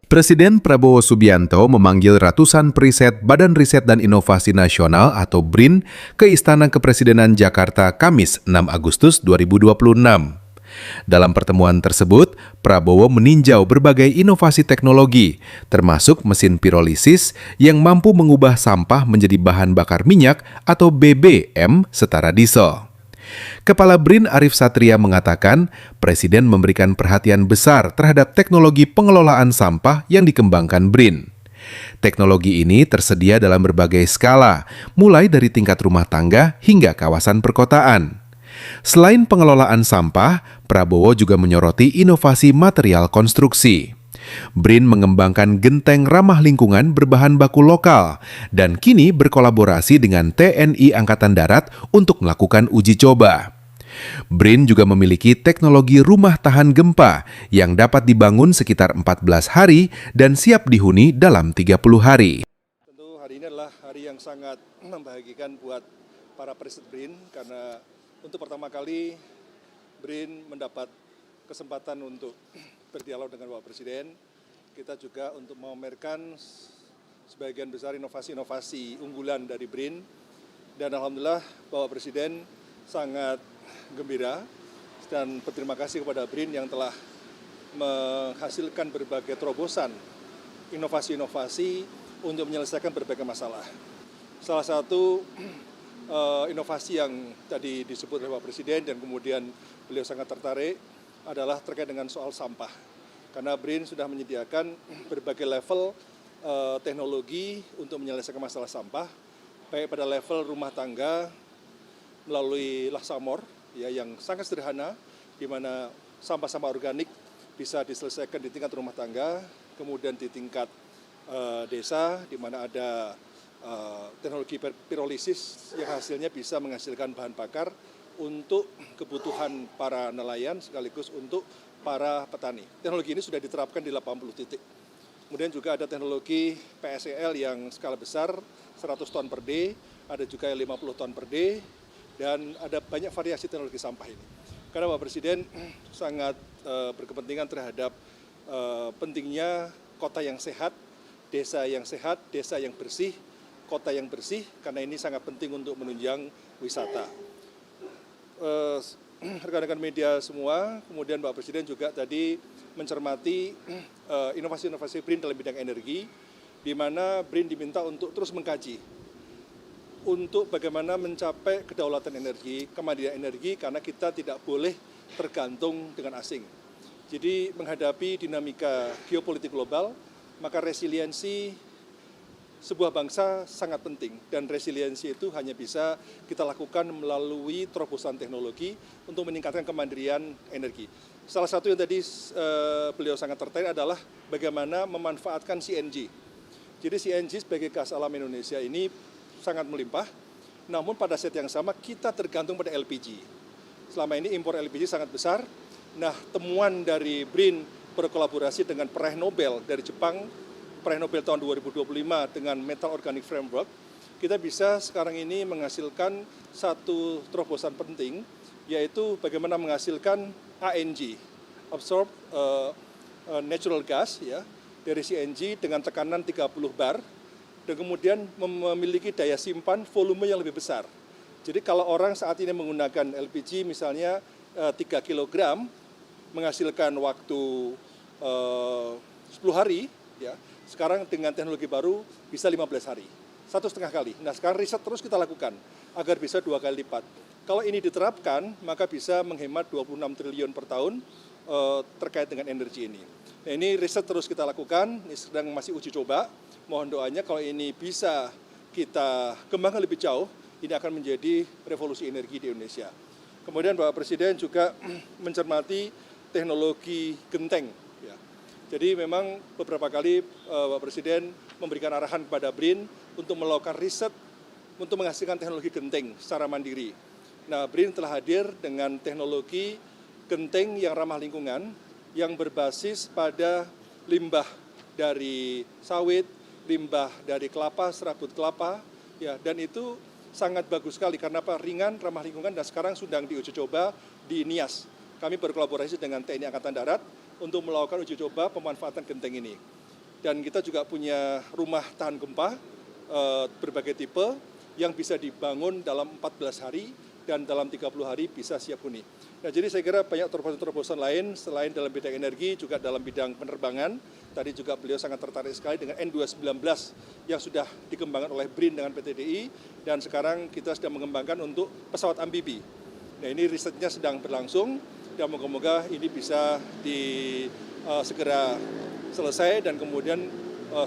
Presiden Prabowo Subianto memanggil ratusan periset Badan Riset dan Inovasi Nasional atau BRIN ke Istana Kepresidenan Jakarta Kamis 6 Agustus 2026. Dalam pertemuan tersebut, Prabowo meninjau berbagai inovasi teknologi, termasuk mesin pirolisis yang mampu mengubah sampah menjadi bahan bakar minyak atau BBM setara diesel. Kepala BRIN Arief Satria mengatakan, Presiden memberikan perhatian besar terhadap teknologi pengelolaan sampah yang dikembangkan BRIN. Teknologi ini tersedia dalam berbagai skala, mulai dari tingkat rumah tangga hingga kawasan perkotaan. Selain pengelolaan sampah, Prabowo juga menyoroti inovasi material konstruksi. BRIN mengembangkan genteng ramah lingkungan berbahan baku lokal dan kini berkolaborasi dengan TNI Angkatan Darat untuk melakukan uji coba. BRIN juga memiliki teknologi rumah tahan gempa yang dapat dibangun sekitar 14 hari dan siap dihuni dalam 30 hari. Tentu hari ini adalah hari yang sangat membahagikan buat para periset BRIN karena untuk pertama kali BRIN mendapat kesempatan untuk berdialog dengan Bapak Presiden. Kita juga untuk memamerkan sebagian besar inovasi-inovasi unggulan dari BRIN. Dan alhamdulillah Bapak Presiden sangat gembira dan berterima kasih kepada BRIN yang telah menghasilkan berbagai terobosan inovasi-inovasi untuk menyelesaikan berbagai masalah. Salah satu inovasi yang tadi disebut oleh Bapak Presiden dan kemudian beliau sangat tertarik adalah terkait dengan soal sampah. Karena BRIN sudah menyediakan berbagai level teknologi untuk menyelesaikan masalah sampah, baik pada level rumah tangga melalui Laksamor ya, yang sangat sederhana, di mana sampah-sampah organik bisa diselesaikan di tingkat rumah tangga, kemudian di tingkat desa, di mana ada teknologi pirolisis yang hasilnya bisa menghasilkan bahan bakar untuk kebutuhan para nelayan sekaligus untuk para petani. Teknologi ini sudah diterapkan di 80 titik. Kemudian juga ada teknologi PSEL yang skala besar, 100 ton per day, ada juga yang 50 ton per day, dan ada banyak variasi teknologi sampah ini. Karena Bapak Presiden sangat berkepentingan terhadap pentingnya kota yang sehat, desa yang bersih, kota yang bersih, karena ini sangat penting untuk menunjang wisata. Rekan-rekan media semua, kemudian Bapak Presiden juga tadi mencermati inovasi-inovasi BRIN dalam bidang energi, di mana BRIN diminta untuk terus mengkaji untuk bagaimana mencapai kedaulatan energi, kemandirian energi, karena kita tidak boleh tergantung dengan asing. Jadi menghadapi dinamika geopolitik global, maka resiliensi sebuah bangsa sangat penting, dan resiliensi itu hanya bisa kita lakukan melalui terobosan teknologi untuk meningkatkan kemandirian energi. Salah satu yang tadi beliau sangat tertarik adalah bagaimana memanfaatkan CNG. Jadi CNG sebagai gas alam Indonesia ini sangat melimpah, namun pada saat yang sama kita tergantung pada LPG. Selama ini impor LPG sangat besar. Nah, temuan dari BRIN berkolaborasi dengan peraih Nobel dari Jepang, peraih Nobel tahun 2025 dengan Metal Organic Framework, kita bisa sekarang ini menghasilkan satu terobosan penting, yaitu bagaimana menghasilkan ANG, Absorbed Natural Gas, ya, dari CNG dengan tekanan 30 bar, dan kemudian memiliki daya simpan volume yang lebih besar. Jadi kalau orang saat ini menggunakan LPG misalnya 3 kg, menghasilkan waktu 10 hari, ya, sekarang dengan teknologi baru bisa 15 hari, 1,5 kali. Nah, sekarang riset terus kita lakukan agar bisa 2 kali lipat. Kalau ini diterapkan, maka bisa menghemat 26 triliun per tahun terkait dengan energi ini. Nah, ini riset terus kita lakukan, ini sedang masih uji coba. Mohon doanya kalau ini bisa kita kembangkan lebih jauh, ini akan menjadi revolusi energi di Indonesia. Kemudian Bapak Presiden juga mencermati teknologi genteng. Jadi memang beberapa kali Bapak Presiden memberikan arahan kepada BRIN untuk melakukan riset untuk menghasilkan teknologi genteng secara mandiri. Nah, BRIN telah hadir dengan teknologi genteng yang ramah lingkungan, yang berbasis pada limbah dari sawit, limbah dari kelapa, serabut kelapa, ya, dan itu sangat bagus sekali karena apa? Ringan, ramah lingkungan, dan sekarang sedang diuji coba di Nias. Kami berkolaborasi dengan TNI Angkatan Darat untuk melakukan uji coba pemanfaatan genteng ini. Dan kita juga punya rumah tahan gempa berbagai tipe yang bisa dibangun dalam 14 hari dan dalam 30 hari bisa siap huni. Nah, jadi saya kira banyak terobosan-terobosan lain selain dalam bidang energi, juga dalam bidang penerbangan. Tadi juga beliau sangat tertarik sekali dengan N219 yang sudah dikembangkan oleh BRIN dengan PT DI, dan sekarang kita sedang mengembangkan untuk pesawat amfibi. Nah, ini risetnya sedang berlangsung dan moga-moga ini bisa segera selesai dan kemudian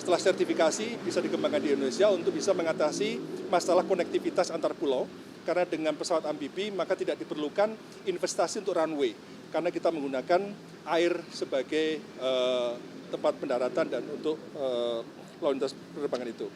setelah sertifikasi bisa dikembangkan di Indonesia untuk bisa mengatasi masalah konektivitas antar pulau. Karena dengan pesawat amfibi maka tidak diperlukan investasi untuk runway, karena kita menggunakan air sebagai tempat pendaratan dan untuk lalu lintas penerbangan itu.